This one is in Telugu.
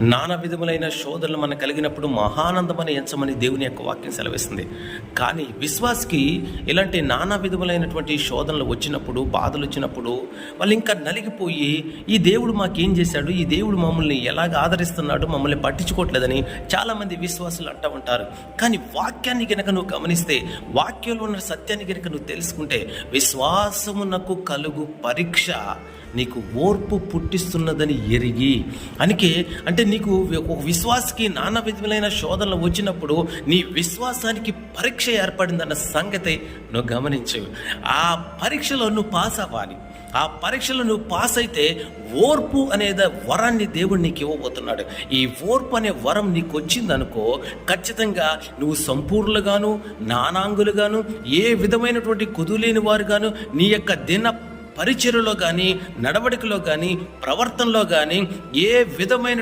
నానా విధములైన శోధనలు మనకు కలిగినప్పుడు మహానందమని ఎంచమని దేవుని యొక్క వాక్యం సెలవిస్తుంది. కానీ విశ్వాసికి ఇలాంటి నానా విధములైనటువంటి శోధనలు వచ్చినప్పుడు, బాధలు వచ్చినప్పుడు వాళ్ళు ఇంకా నలిగిపోయి ఈ దేవుడు మాకేం చేశాడు, ఈ దేవుడు మమ్మల్ని ఎలాగ ఆదరిస్తున్నాడు, మమ్మల్ని పట్టించుకోవట్లేదని చాలామంది విశ్వాసులు అంటూ ఉంటారు. కానీ వాక్యాన్ని కనుక నువ్వు గమనిస్తే, వాక్యంలో ఉన్న సత్యాన్ని కనుక నువ్వు తెలుసుకుంటే, విశ్వాసమునకు కలుగు పరీక్ష నీకు ఓర్పు పుట్టిస్తున్నదని ఎరిగి, అంటే నీకు ఒక విశ్వాసకి నానా విధములైన శోధనలు వచ్చినప్పుడు నీ విశ్వాసానికి పరీక్ష ఏర్పడిందన్న సంగతి నువ్వు గమనించు. ఆ పరీక్షలో నువ్వు పాస్ అవ్వాలి. ఆ పరీక్షలో నువ్వు పాస్ అయితే ఓర్పు అనేది వరాన్ని దేవుడు నీకు ఇవ్వబోతున్నాడు. ఈ ఓర్పు అనే వరం నీకు వచ్చిందనుకో, ఖచ్చితంగా నువ్వు సంపూర్ణులుగాను, నానాంగులుగాను, ఏ విధమైనటువంటి కుదులేని వారుగాను, నీ యొక్క దిన పరిచర్యలో కానీ, నడవడికలో కానీ, ప్రవర్తనలో కానీ ఏ విధమైన